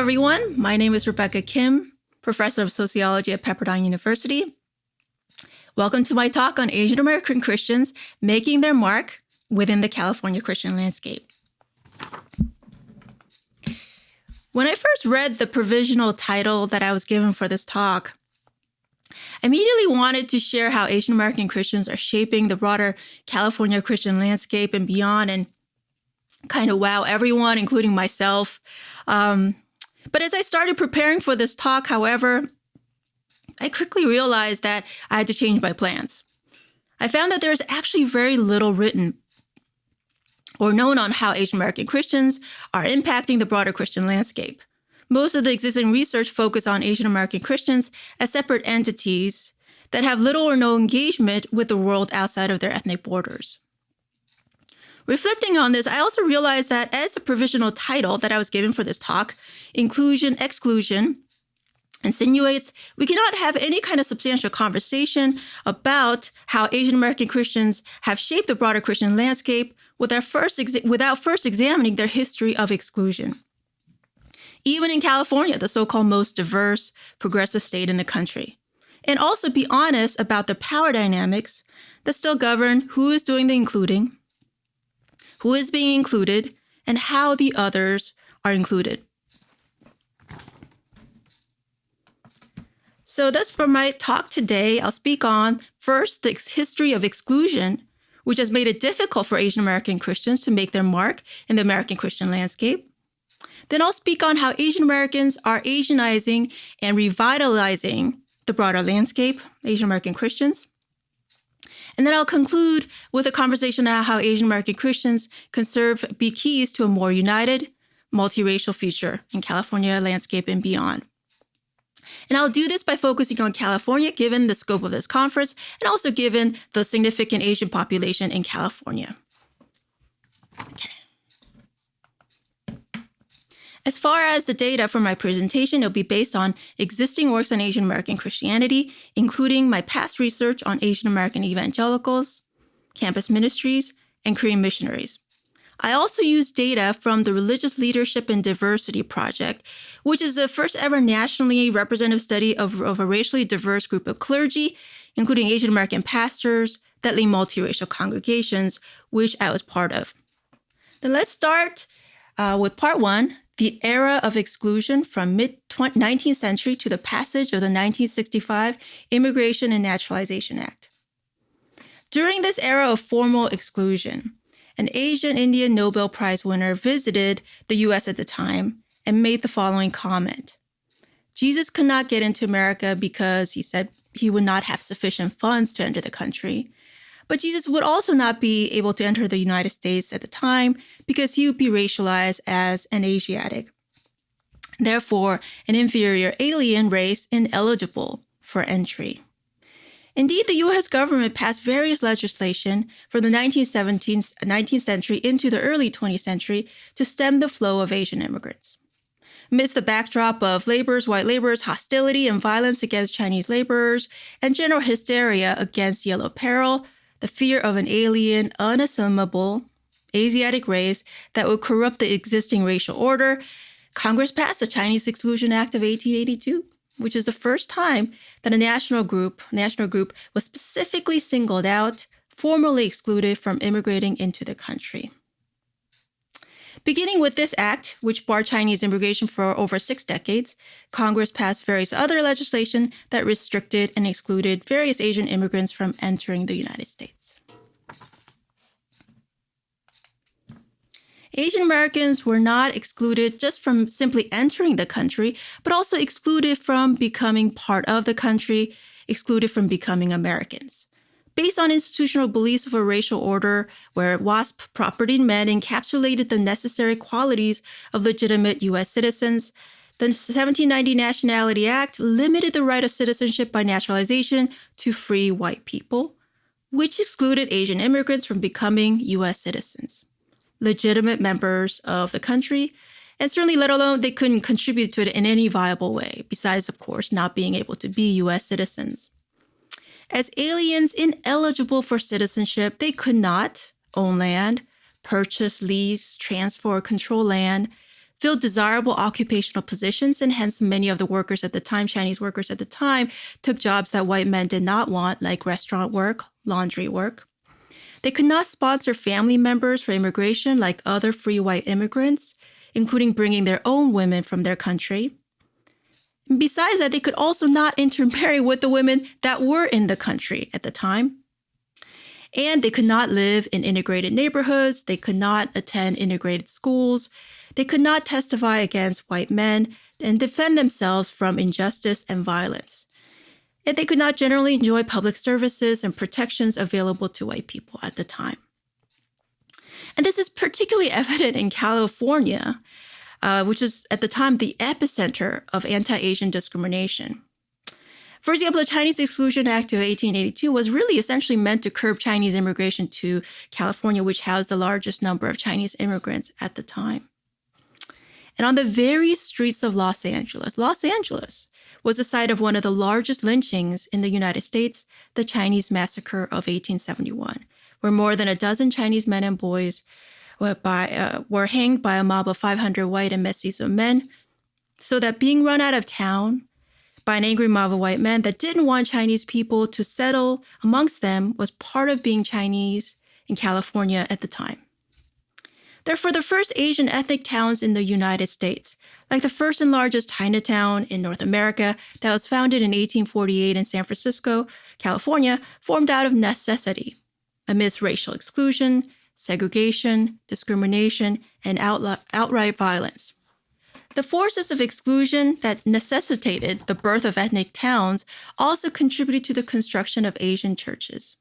everyone. My name is Rebecca Kim, professor of sociology at Pepperdine University. Welcome to my talk on Asian American Christians making their mark within the California Christian landscape. When I first read the provisional title that I was given for this talk, I immediately wanted to share how Asian American Christians are shaping the broader California Christian landscape and beyond, and kind of wow everyone, including myself. But as I started preparing for this talk, however, I quickly realized that I had to change my plans. I found that there's actually very little written or known on how Asian American Christians are impacting the broader Christian landscape. Most of the existing research focuses on Asian American Christians as separate entities that have little or no engagement with the world outside of their ethnic borders. Reflecting on this, I also realized that as the provisional title that I was given for this talk, Inclusion, Exclusion, insinuates we cannot have any kind of substantial conversation about how Asian American Christians have shaped the broader Christian landscape without first examining their history of exclusion. Even in California, the so-called most diverse, progressive state in the country. And also be honest about the power dynamics that still govern who is doing the including, who is being included, and how the others are included. So that's for my talk today. I'll speak on, first, the history of exclusion, which has made it difficult for Asian American Christians to make their mark in the American Christian landscape. Then I'll speak on how Asian Americans are Asianizing and revitalizing the broader landscape, Asian American Christians. And then I'll conclude with a conversation on how Asian American Christians can be keys to a more united, multiracial future in California landscape and beyond. And I'll do this by focusing on California, given the scope of this conference, and also given the significant Asian population in California. Okay. As far as the data for my presentation, it'll be based on existing works on Asian American Christianity, including my past research on Asian American evangelicals, campus ministries, and Korean missionaries. I also use data from the Religious Leadership and Diversity Project, which is the first ever nationally representative study of a racially diverse group of clergy, including Asian American pastors that lead multiracial congregations, which I was part of. Then let's start with part one, the Era of Exclusion from mid-19th century to the passage of the 1965 Immigration and Naturalization Act. During this era of formal exclusion, an Asian Indian Nobel Prize winner visited the U.S. at the time and made the following comment. Jesus could not get into America because he said he would not have sufficient funds to enter the country. But Jesus would also not be able to enter the United States at the time because he would be racialized as an Asiatic. Therefore, an inferior alien race ineligible for entry. Indeed, the U.S. government passed various legislation from the 19th century into the early 20th century to stem the flow of Asian immigrants. Amidst the backdrop of white laborers' hostility and violence against Chinese laborers, and general hysteria against yellow peril, the fear of an alien, unassimilable Asiatic race that would corrupt the existing racial order, Congress passed the Chinese Exclusion Act of 1882, which is the first time that a national group was specifically singled out, formally excluded from immigrating into the country. Beginning with this act, which barred Chinese immigration for over 6 decades, Congress passed various other legislation that restricted and excluded various Asian immigrants from entering the United States. Asian Americans were not excluded just from simply entering the country, but also excluded from becoming part of the country, excluded from becoming Americans. Based on institutional beliefs of a racial order where WASP property men encapsulated the necessary qualities of legitimate U.S. citizens, the 1790 Nationality Act limited the right of citizenship by naturalization to free white people, which excluded Asian immigrants from becoming U.S. citizens, legitimate members of the country, and certainly let alone they couldn't contribute to it in any viable way, besides, of course, not being able to be U.S. citizens. As aliens ineligible for citizenship, they could not own land, purchase, lease, transfer, or control land, filled desirable occupational positions, and hence many of the workers at the time, Chinese workers at the time, took jobs that white men did not want, like restaurant work, laundry work. They could not sponsor family members for immigration like other free white immigrants, including bringing their own women from their country. Besides that, they could also not intermarry with the women that were in the country at the time. And they could not live in integrated neighborhoods. They could not attend integrated schools. They could not testify against white men and defend themselves from injustice and violence. And they could not generally enjoy public services and protections available to white people at the time. And this is particularly evident in California, which is at the time the epicenter of anti-Asian discrimination. For example, the Chinese Exclusion Act of 1882 was really essentially meant to curb Chinese immigration to California, which housed the largest number of Chinese immigrants at the time. And on the very streets of Los Angeles was the site of one of the largest lynchings in the United States, the Chinese Massacre of 1871, where more than a dozen Chinese men and boys were hanged by a mob of 500 white and mestizo men, so that being run out of town by an angry mob of white men that didn't want Chinese people to settle amongst them was part of being Chinese in California at the time. Therefore, the first Asian ethnic towns in the United States, like the first and largest Chinatown in North America that was founded in 1848 in San Francisco, California, formed out of necessity, amidst racial exclusion, segregation, discrimination, and outright violence. The forces of exclusion that necessitated the birth of ethnic towns also contributed to the construction of Asian churches.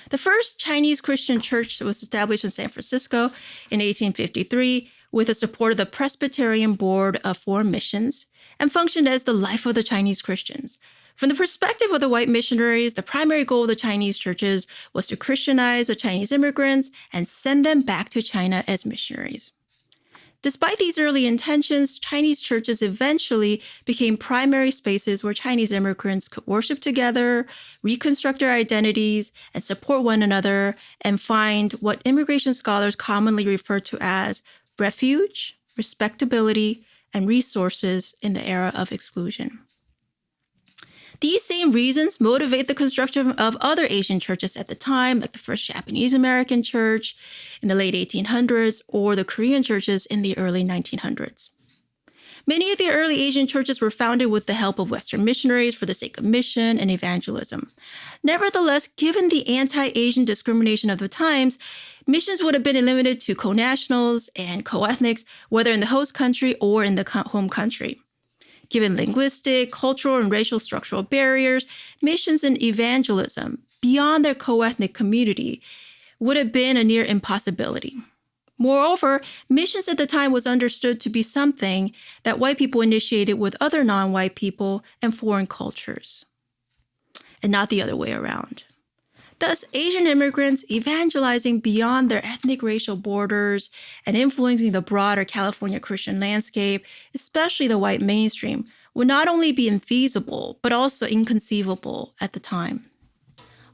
The first Chinese Christian church was established in San Francisco in 1853 with the support of the Presbyterian Board of Foreign Missions and functioned as the life of the Chinese Christians. From the perspective of the white missionaries, the primary goal of the Chinese churches was to Christianize the Chinese immigrants and send them back to China as missionaries. Despite these early intentions, Chinese churches eventually became primary spaces where Chinese immigrants could worship together, reconstruct their identities, and support one another, and find what immigration scholars commonly refer to as refuge, respectability, and resources in the era of exclusion. These same reasons motivate the construction of other Asian churches at the time, like the first Japanese American church in the late 1800s or the Korean churches in the early 1900s. Many of the early Asian churches were founded with the help of Western missionaries for the sake of mission and evangelism. Nevertheless, given the anti-Asian discrimination of the times, missions would have been limited to co-nationals and co-ethnics, whether in the host country or in the home country. Given linguistic, cultural, and racial structural barriers, missions and evangelism beyond their co-ethnic community would have been a near impossibility. Moreover, missions at the time was understood to be something that white people initiated with other non-white people and foreign cultures, and not the other way around. Thus, Asian immigrants evangelizing beyond their ethnic racial borders and influencing the broader California Christian landscape, especially the white mainstream, would not only be infeasible, but also inconceivable at the time.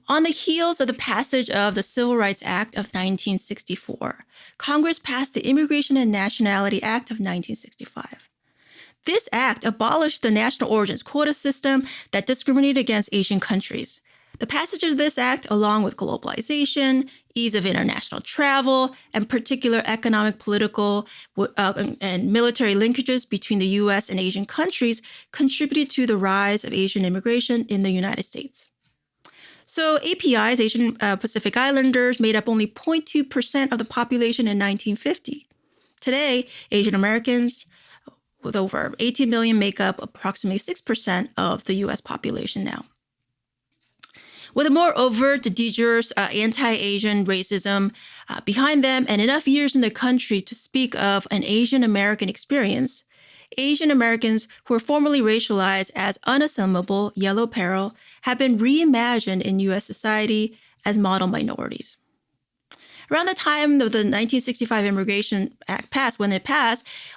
On the heels of the passage of the Civil Rights Act of 1964, Congress passed the Immigration and Nationality Act of 1965. This act abolished the national origins quota system that discriminated against Asian countries. The passage of this act, along with globalization, ease of international travel, and particular economic, political, and military linkages between the U.S. and Asian countries, contributed to the rise of Asian immigration in the United States. So APIs, Asian Pacific Islanders, made up only 0.2% of the population in 1950. Today, Asian Americans, with over 18 million, make up approximately 6% of the U.S. population now. With a more overt, de jure anti-Asian racism behind them and enough years in the country to speak of an Asian American experience, Asian Americans who were formerly racialized as unassimilable yellow peril have been reimagined in U.S. society as model minorities. Around the time of the 1965 Immigration Act passed,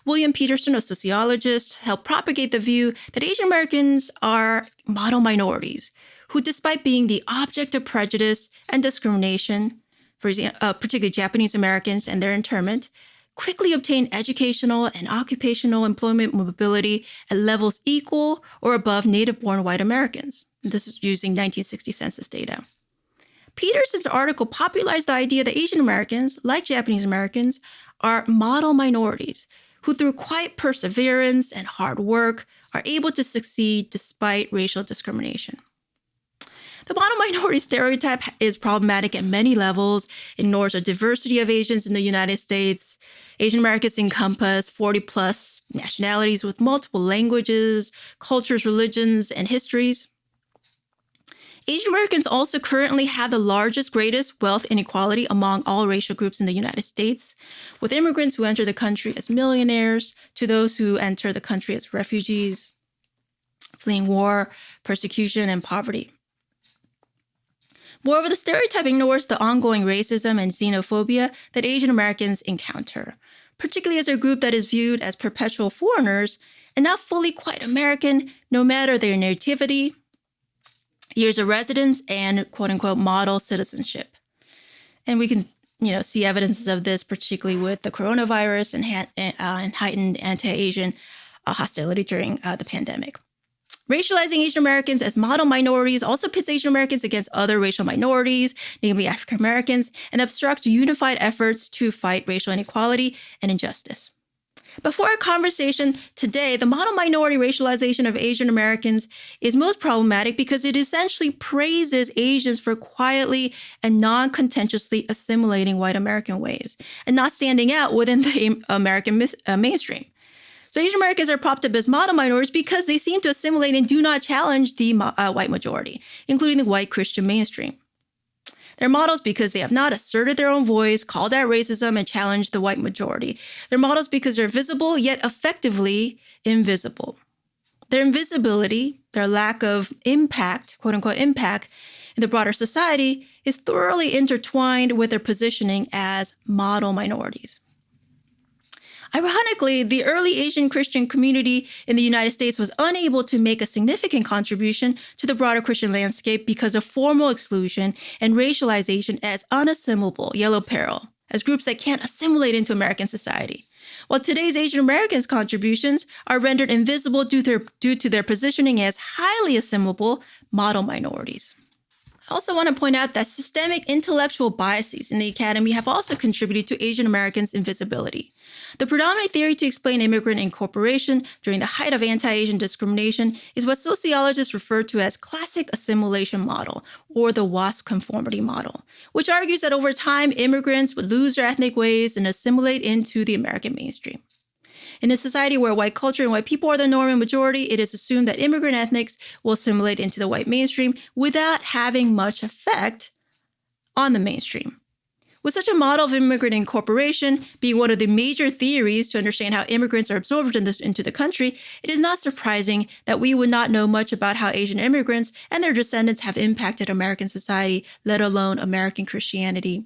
William Peterson, a sociologist, helped propagate the view that Asian Americans are model minorities who, despite being the object of prejudice and discrimination, for example, particularly Japanese Americans and their internment, quickly obtain educational and occupational employment mobility at levels equal or above native-born white Americans. This is using 1960 census data. Peterson's article popularized the idea that Asian Americans, like Japanese Americans, are model minorities who, through quiet perseverance and hard work, are able to succeed despite racial discrimination. The model minority stereotype is problematic at many levels. It ignores the diversity of Asians in the United States. Asian Americans encompass 40-plus nationalities with multiple languages, cultures, religions, and histories. Asian Americans also currently have the greatest wealth inequality among all racial groups in the United States, with immigrants who enter the country as millionaires to those who enter the country as refugees, fleeing war, persecution, and poverty. Moreover, the stereotype ignores the ongoing racism and xenophobia that Asian Americans encounter, particularly as a group that is viewed as perpetual foreigners and not fully quite American, no matter their nativity, years of residence, and quote-unquote model citizenship. And we can see evidences of this, particularly with the coronavirus and heightened anti-Asian hostility during the pandemic. Racializing Asian Americans as model minorities also pits Asian Americans against other racial minorities, namely African Americans, and obstructs unified efforts to fight racial inequality and injustice. But for our conversation today, the model minority racialization of Asian Americans is most problematic because it essentially praises Asians for quietly and non-contentiously assimilating white American ways and not standing out within the American mainstream. So Asian Americans are propped up as model minorities because they seem to assimilate and do not challenge the white majority, including the white Christian mainstream. They're models because they have not asserted their own voice, called out racism, and challenged the white majority. They're models because they're visible, yet effectively invisible. Their invisibility, their lack of impact, quote-unquote impact, in the broader society is thoroughly intertwined with their positioning as model minorities. Ironically, the early Asian Christian community in the United States was unable to make a significant contribution to the broader Christian landscape because of formal exclusion and racialization as unassimilable yellow peril, as groups that can't assimilate into American society. While today's Asian Americans' contributions are rendered invisible due to their positioning as highly assimilable model minorities. I also want to point out that systemic intellectual biases in the academy have also contributed to Asian Americans' invisibility. The predominant theory to explain immigrant incorporation during the height of anti-Asian discrimination is what sociologists refer to as classic assimilation model, or the WASP conformity model, which argues that over time, immigrants would lose their ethnic ways and assimilate into the American mainstream. In a society where white culture and white people are the norm and majority, it is assumed that immigrant ethnics will assimilate into the white mainstream without having much effect on the mainstream. With such a model of immigrant incorporation being one of the major theories to understand how immigrants are absorbed into the country, it is not surprising that we would not know much about how Asian immigrants and their descendants have impacted American society, let alone American Christianity.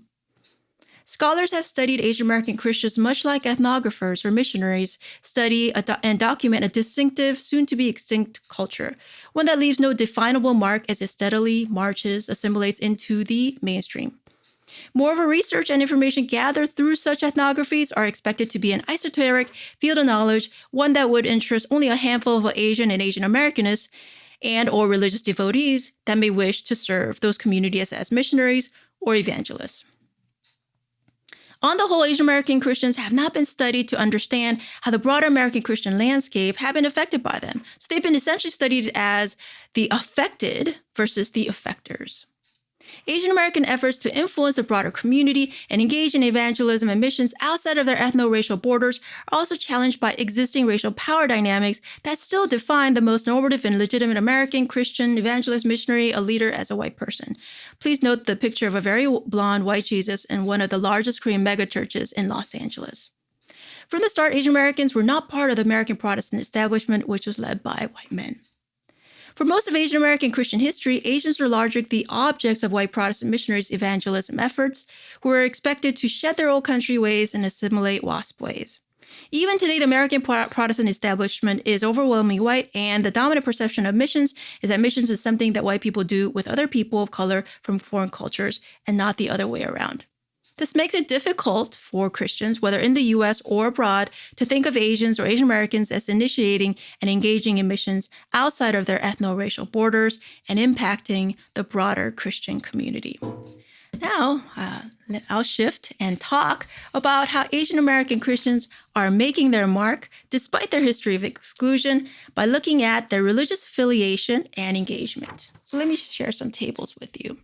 Scholars have studied Asian American Christians much like ethnographers or missionaries study and document a distinctive, soon-to-be extinct culture, one that leaves no definable mark as it steadily marches, assimilates into the mainstream. Moreover, research and information gathered through such ethnographies are expected to be an esoteric field of knowledge, one that would interest only a handful of Asian and Asian Americanists and/or religious devotees that may wish to serve those communities as missionaries or evangelists. On the whole, Asian American Christians have not been studied to understand how the broader American Christian landscape have been affected by them. So they've been essentially studied as the affected versus the effectors. Asian American efforts to influence the broader community and engage in evangelism and missions outside of their ethno-racial borders are also challenged by existing racial power dynamics that still define the most normative and legitimate American Christian evangelist missionary, a leader, as a white person. Please note the picture of a very blonde white Jesus in one of the largest Korean megachurches in Los Angeles. From the start, Asian Americans were not part of the American Protestant establishment, which was led by white men. For most of Asian American Christian history, Asians were largely the objects of white Protestant missionaries' evangelism efforts, who were expected to shed their old country ways and assimilate WASP ways. Even today, the American Protestant establishment is overwhelmingly white, and the dominant perception of missions is that missions is something that white people do with other people of color from foreign cultures and not the other way around. This makes it difficult for Christians, whether in the U.S. or abroad, to think of Asians or Asian Americans as initiating and engaging in missions outside of their ethno-racial borders and impacting the broader Christian community. Now, I'll shift and talk about how Asian American Christians are making their mark despite their history of exclusion by looking at their religious affiliation and engagement. So let me share some tables with you.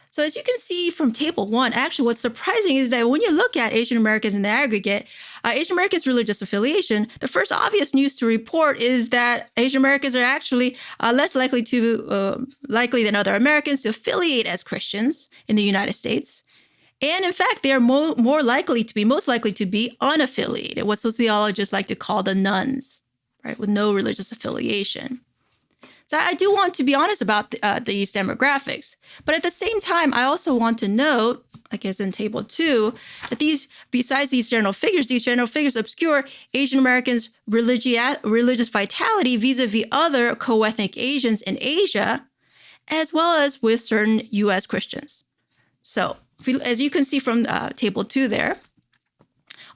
So as you can see from table 1, actually what's surprising is that when you look at Asian Americans in the aggregate, Asian Americans' religious affiliation, the first obvious news to report is that Asian Americans are actually less likely than other Americans to affiliate as Christians in the United States. And in fact, they are most likely to be unaffiliated, what sociologists like to call the nuns, right, with no religious affiliation. So I do want to be honest about these demographics. But at the same time, I also want to note, like as in table 2, that besides these general figures obscure Asian Americans' religious vitality vis-a-vis other co-ethnic Asians in Asia, as well as with certain U.S. Christians. So as you can see from table 2 there,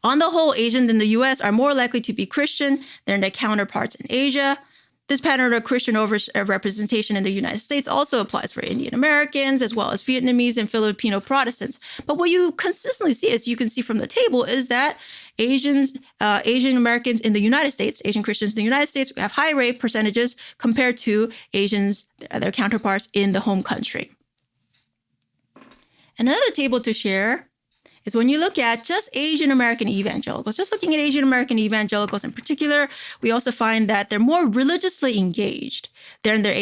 on the whole, Asians in the U.S. are more likely to be Christian than their counterparts in Asia. This pattern of Christian representation in the United States also applies for Indian Americans, as well as Vietnamese and Filipino Protestants. But what you consistently see, as you can see from the table, is that Asian Americans in the United States, Asian Christians in the United States, have high rate percentages compared to Asians, their counterparts in the home country. Another table to share is when you look at just Asian American evangelicals, just looking at Asian American evangelicals in particular, we also find that they're more religiously engaged than their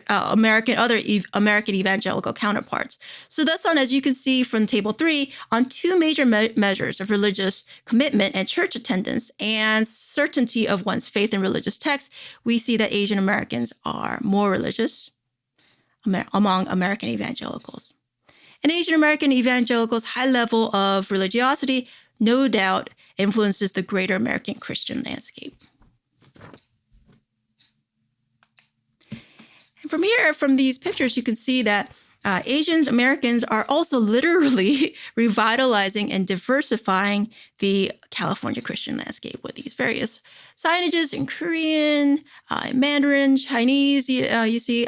other American evangelical counterparts. So thus on, as you can see from table 3, on 2 major measures of religious commitment and church attendance and certainty of one's faith in religious texts, we see that Asian Americans are more religious among American evangelicals. And Asian American evangelicals' high level of religiosity no doubt influences the greater American Christian landscape. And from these pictures, you can see that Asian Americans are also literally revitalizing and diversifying the California Christian landscape with these various signages in Korean, Mandarin, Chinese, you see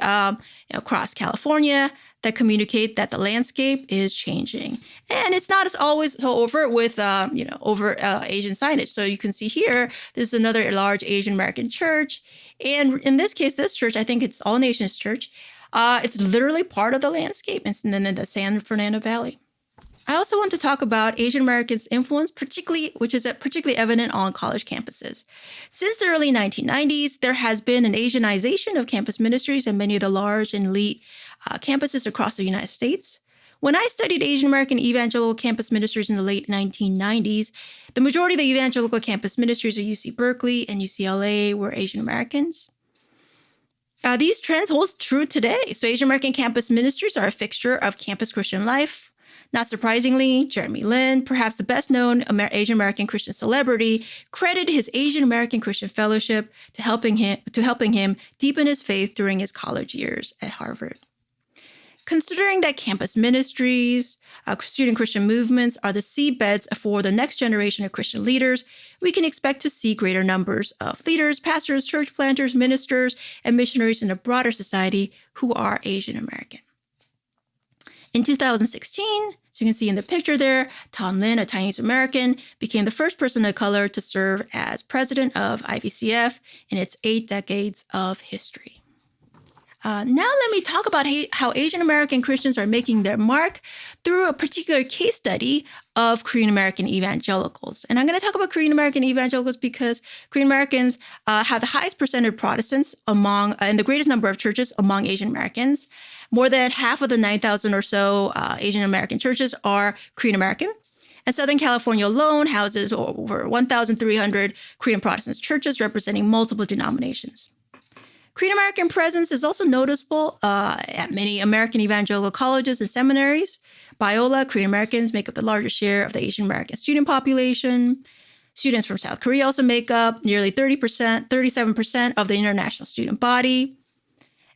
across California, that communicate that the landscape is changing. And it's not as always so overt with, overt Asian signage. So you can see here, this is another large Asian American church. And in this case, this church, I think it's All Nations Church. It's literally part of the landscape. It's in the San Fernando Valley. I also want to talk about Asian Americans' influence, which is particularly evident on college campuses. Since the early 1990s, there has been an Asianization of campus ministries in many of the large and elite campuses across the United States. When I studied Asian American evangelical campus ministries in the late 1990s, the majority of the evangelical campus ministries at UC Berkeley and UCLA were Asian Americans. These trends hold true today. So Asian American campus ministries are a fixture of campus Christian life. Not surprisingly, Jeremy Lin, perhaps the best-known Asian American Christian celebrity, credited his Asian American Christian fellowship to helping him deepen his faith during his college years at Harvard. Considering that campus ministries, student Christian movements are the seedbeds for the next generation of Christian leaders, we can expect to see greater numbers of leaders, pastors, church planters, ministers, and missionaries in a broader society who are Asian American. In 2016, so you can see in the picture there, Tom Lin, a Chinese American, became the first person of color to serve as president of IVCF in its 8 decades of history. Now let me talk about how Asian American Christians are making their mark through a particular case study of Korean American evangelicals. And I'm going to talk about Korean American evangelicals because Korean Americans have the highest percentage of Protestants and the greatest number of churches among Asian Americans. More than half of the 9,000 or so Asian American churches are Korean American. And Southern California alone houses over 1,300 Korean Protestant churches representing multiple denominations. Korean American presence is also noticeable at many American evangelical colleges and seminaries. Biola, Korean Americans make up the largest share of the Asian American student population. Students from South Korea also make up nearly 37% of the international student body.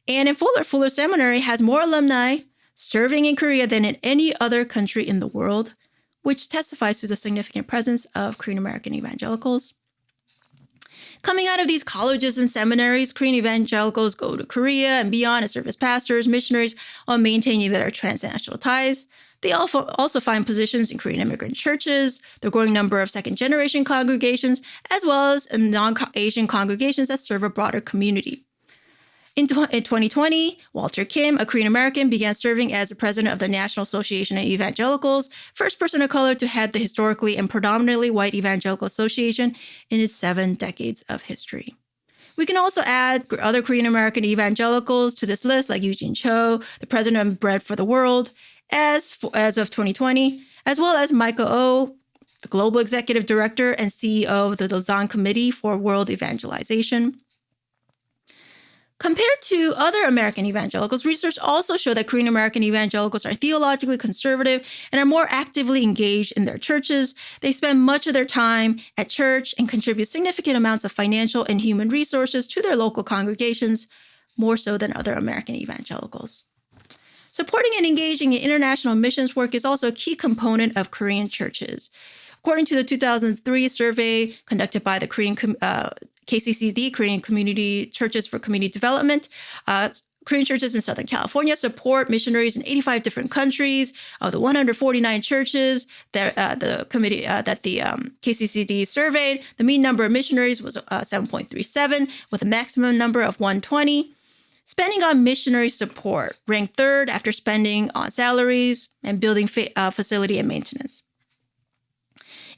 And in Fuller Seminary has more alumni serving in Korea than in any other country in the world. which testifies to the significant presence of Korean American evangelicals. Coming out of these colleges and seminaries, Korean evangelicals go to Korea and beyond and serve as pastors, missionaries, while maintaining their transnational ties. They also find positions in Korean immigrant churches, the growing number of second-generation congregations, as well as in non-Asian congregations that serve a broader community. In 2020, Walter Kim, a Korean American, began serving as the president of the National Association of Evangelicals, first person of color to head the historically and predominantly white Evangelical Association in its 7 decades of history. We can also add other Korean American evangelicals to this list, like Eugene Cho, the president of Bread for the World, as of 2020, as well as Michael Oh, the global executive director and CEO of the Lausanne Committee for World Evangelization. Compared to other American evangelicals, research also showed that Korean American evangelicals are theologically conservative and are more actively engaged in their churches. They spend much of their time at church and contribute significant amounts of financial and human resources to their local congregations, more so than other American evangelicals. Supporting and engaging in international missions work is also a key component of Korean churches. According to the 2003 survey conducted by the Korean KCCD, Korean Community Churches for Community Development, Korean churches in Southern California support missionaries in 85 different countries. Of the 149 churches that the KCCD surveyed, the mean number of missionaries was 7.37, with a maximum number of 120. Spending on missionary support ranked third after spending on salaries and building facility and maintenance.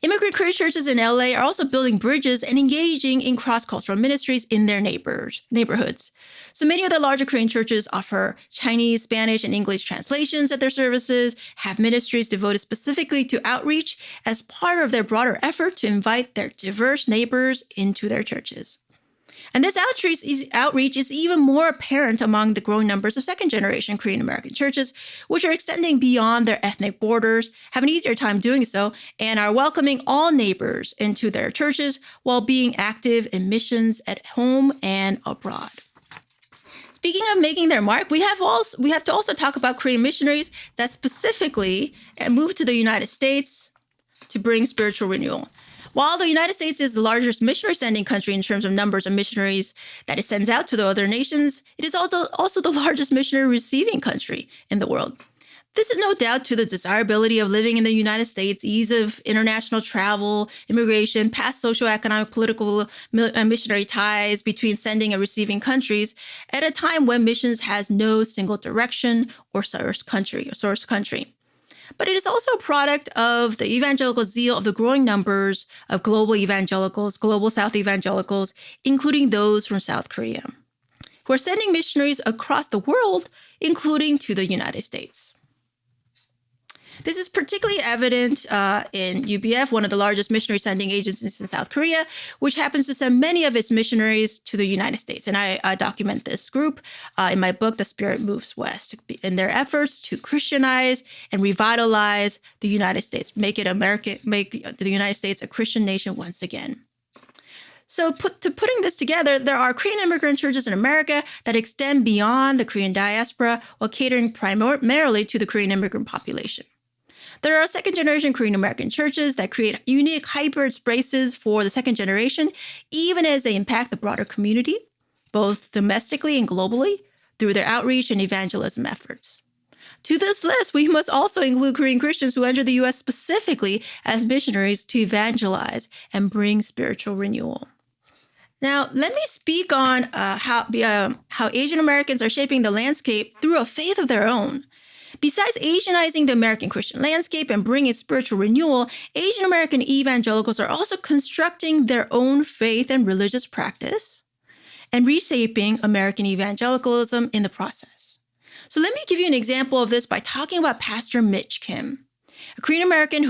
Immigrant Korean churches in LA are also building bridges and engaging in cross-cultural ministries in their neighborhoods. So many of the larger Korean churches offer Chinese, Spanish, and English translations at their services, have ministries devoted specifically to outreach as part of their broader effort to invite their diverse neighbors into their churches. And this outreach is even more apparent among the growing numbers of second-generation Korean American churches, which are extending beyond their ethnic borders, have an easier time doing so, and are welcoming all neighbors into their churches while being active in missions at home and abroad. Speaking of making their mark, we have to also talk about Korean missionaries that specifically moved to the United States to bring spiritual renewal. While the United States is the largest missionary sending country in terms of numbers of missionaries that it sends out to the other nations, it is also the largest missionary receiving country in the world. This is no doubt to the desirability of living in the United States, ease of international travel, immigration, past socioeconomic, political, and missionary ties between sending and receiving countries at a time when missions has no single direction or source country. But it is also a product of the evangelical zeal of the growing numbers of global evangelicals, global South evangelicals, including those from South Korea, who are sending missionaries across the world, including to the United States. This is particularly evident in UBF, one of the largest missionary sending agencies in South Korea, which happens to send many of its missionaries to the United States. And I document this group in my book, The Spirit Moves West, in their efforts to Christianize and revitalize the United States, make the United States a Christian nation once again. So putting this together, there are Korean immigrant churches in America that extend beyond the Korean diaspora while catering primarily to the Korean immigrant population. There are second-generation Korean American churches that create unique hybrid spaces for the second generation, even as they impact the broader community, both domestically and globally, through their outreach and evangelism efforts. To this list, we must also include Korean Christians who enter the U.S. specifically as missionaries to evangelize and bring spiritual renewal. Now, let me speak on how Asian Americans are shaping the landscape through a faith of their own. Besides Asianizing the American Christian landscape and bringing spiritual renewal, Asian American evangelicals are also constructing their own faith and religious practice and reshaping American evangelicalism in the process. So let me give you an example of this by talking about Pastor Mitch Kim, a Korean American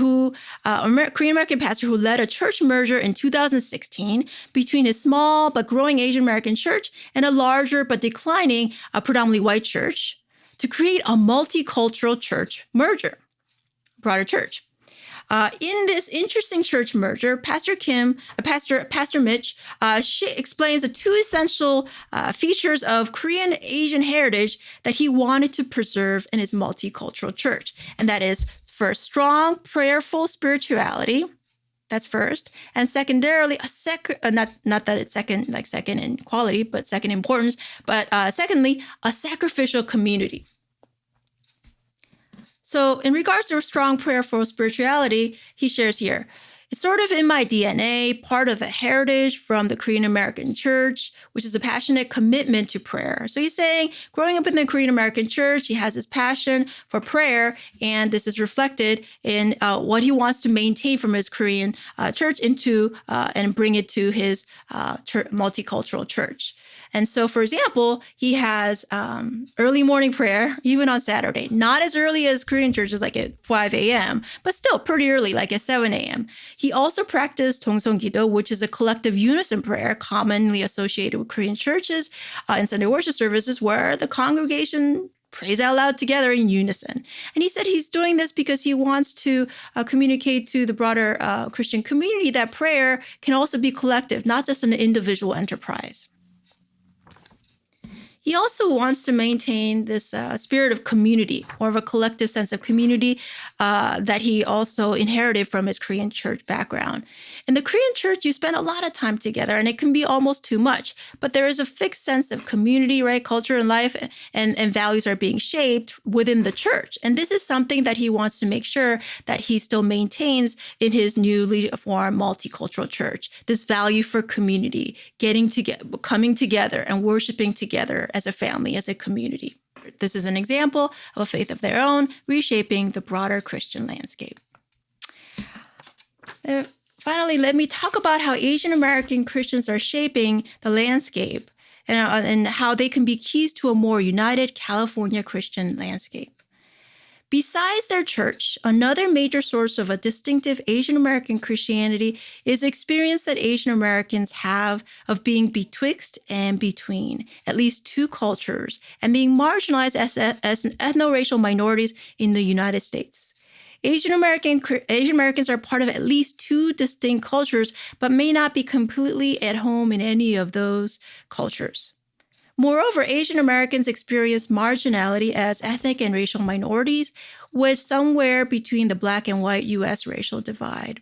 pastor who led a church merger in 2016 between a small but growing Asian American church and a larger but declining predominantly white church, to create a multicultural church merger, broader church. In this interesting church merger, Pastor Mitch explains the two essential features of Korean Asian heritage that he wanted to preserve in his multicultural church. And that is, First, strong, prayerful spirituality. That's first. And secondarily, not that it's second in quality, but second importance. But secondly, a sacrificial community. So in regards to strong prayerful spirituality, he shares here, it's sort of in my DNA, part of a heritage from the Korean American church, which is a passionate commitment to prayer. So he's saying, growing up in the Korean American church, he has this passion for prayer, and this is reflected in what he wants to maintain from his Korean church into and bring it to his multicultural church. And so, for example, he has early morning prayer, even on Saturday. Not as early as Korean churches, like at 5 a.m., but still pretty early, like at 7 a.m. He also practiced 동성기도, which is a collective unison prayer commonly associated with Korean churches in Sunday worship services, where the congregation prays out loud together in unison. And he said he's doing this because he wants to communicate to the broader Christian community that prayer can also be collective, not just an individual enterprise. He also wants to maintain this spirit of community, or of a collective sense of community that he also inherited from his Korean church background. In the Korean church, you spend a lot of time together, and it can be almost too much. But there is a fixed sense of community, right? Culture and life and values are being shaped within the church. And this is something that he wants to make sure that he still maintains in his newly formed multicultural church. This value for community, coming together and worshiping together as a family, as a community. This is an example of a faith of their own, reshaping the broader Christian landscape. Finally, let me talk about how Asian American Christians are shaping the landscape and how they can be keys to a more united California Christian landscape. Besides their church, another major source of a distinctive Asian American Christianity is the experience that Asian Americans have of being betwixt and between at least two cultures and being marginalized as ethno-racial minorities in the United States. Asian Americans are part of at least two distinct cultures, but may not be completely at home in any of those cultures. Moreover, Asian Americans experience marginality as ethnic and racial minorities, wedged somewhere between the Black and white U.S. racial divide.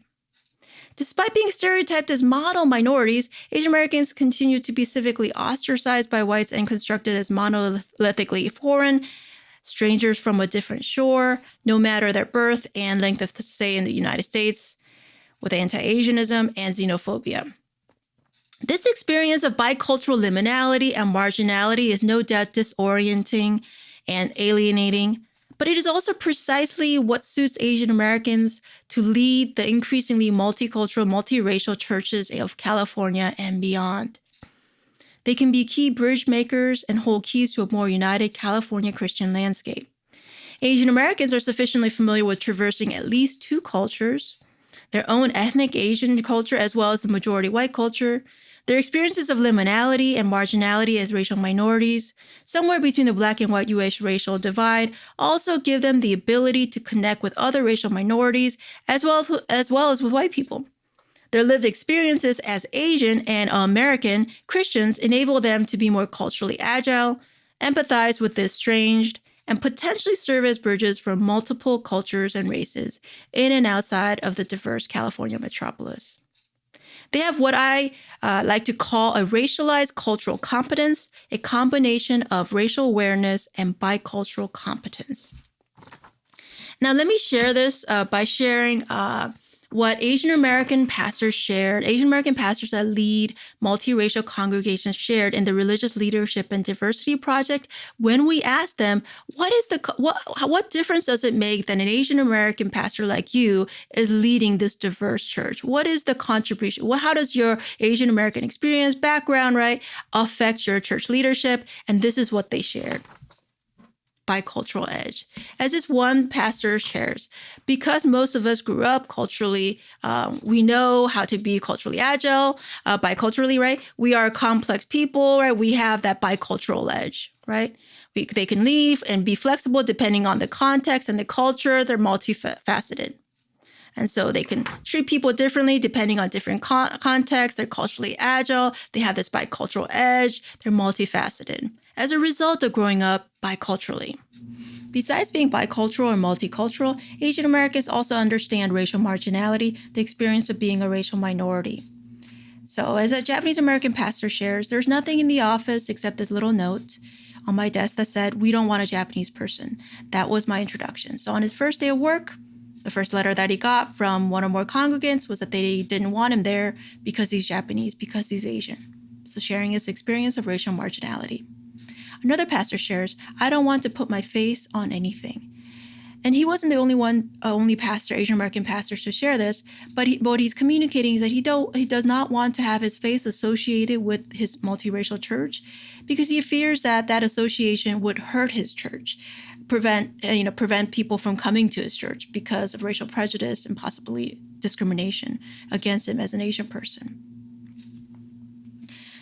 Despite being stereotyped as model minorities, Asian Americans continue to be civically ostracized by whites and constructed as monolithically foreign, strangers from a different shore, no matter their birth and length of stay in the United States, with anti-Asianism and xenophobia. This experience of bicultural liminality and marginality is no doubt disorienting and alienating, but it is also precisely what suits Asian Americans to lead the increasingly multicultural, multiracial churches of California and beyond. They can be key bridge makers and hold keys to a more united California Christian landscape. Asian Americans are sufficiently familiar with traversing at least two cultures, their own ethnic Asian culture as well as the majority white culture, their experiences of liminality and marginality as racial minorities, somewhere between the Black and white U.S. racial divide, also give them the ability to connect with other racial minorities as well as with white people. Their lived experiences as Asian and American Christians enable them to be more culturally agile, empathize with the estranged, and potentially serve as bridges for multiple cultures and races in and outside of the diverse California metropolis. They have what I like to call a racialized cultural competence, a combination of racial awareness and bicultural competence. Now, let me share this by sharing what Asian American pastors shared, Asian American pastors that lead multiracial congregations shared in the Religious Leadership and Diversity Project when we asked them, what difference does it make that an Asian American pastor like you is leading this diverse church? What is the contribution? How does your Asian American experience, background, right, affect your church leadership? And this is what they shared. Bicultural edge. As this one pastor shares, because most of us grew up culturally, we know how to be culturally agile, biculturally, right? We are complex people, right? We have that bicultural edge, right? They can leave and be flexible depending on the context and the culture. They're multifaceted. And so they can treat people differently depending on different contexts. They're culturally agile. They have this bicultural edge. They're multifaceted as a result of growing up biculturally. Besides being bicultural or multicultural, Asian Americans also understand racial marginality, the experience of being a racial minority. So as a Japanese American pastor shares, there's nothing in the office except this little note on my desk that said, "We don't want a Japanese person." That was my introduction. So on his first day of work, the first letter that he got from one or more congregants was that they didn't want him there because he's Japanese, because he's Asian. So sharing his experience of racial marginality. Another pastor shares, "I don't want to put my face on anything." And he wasn't the only pastor, Asian American pastors, to share this. But what he's communicating is that he does not want to have his face associated with his multiracial church, because he fears that that association would hurt his church, prevent people from coming to his church because of racial prejudice and possibly discrimination against him as an Asian person.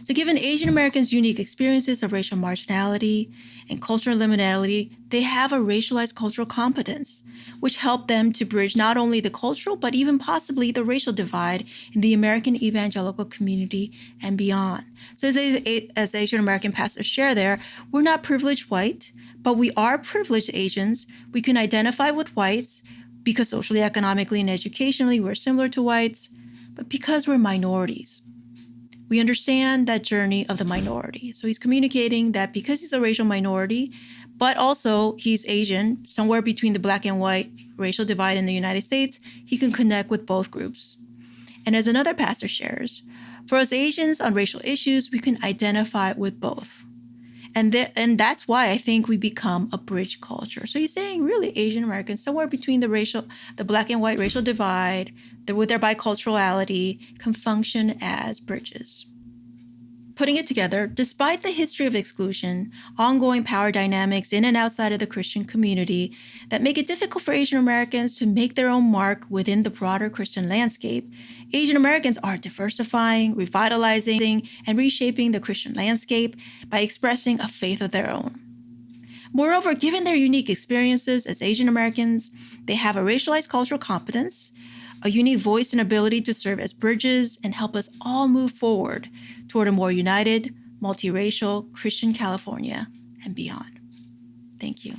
So given Asian Americans' unique experiences of racial marginality and cultural liminality, they have a racialized cultural competence, which helped them to bridge not only the cultural, but even possibly the racial divide in the American evangelical community and beyond. So as Asian American pastors share there, we're not privileged white, but we are privileged Asians. We can identify with whites because socially, economically, and educationally, we're similar to whites, but because we're minorities. We understand that journey of the minority. So he's communicating that because he's a racial minority, but also he's Asian, somewhere between the black and white racial divide in the United States, he can connect with both groups. And as another pastor shares, for us Asians on racial issues, we can identify with both. And that's why I think we become a bridge culture. So he's saying really Asian Americans, somewhere between the black and white racial divide, with their biculturality, can function as bridges. Putting it together, despite the history of exclusion, ongoing power dynamics in and outside of the Christian community that make it difficult for Asian Americans to make their own mark within the broader Christian landscape, Asian Americans are diversifying, revitalizing, and reshaping the Christian landscape by expressing a faith of their own. Moreover, given their unique experiences as Asian Americans, they have a racialized cultural competence, a unique voice and ability to serve as bridges and help us all move forward toward a more united, multiracial Christian California and beyond. Thank you.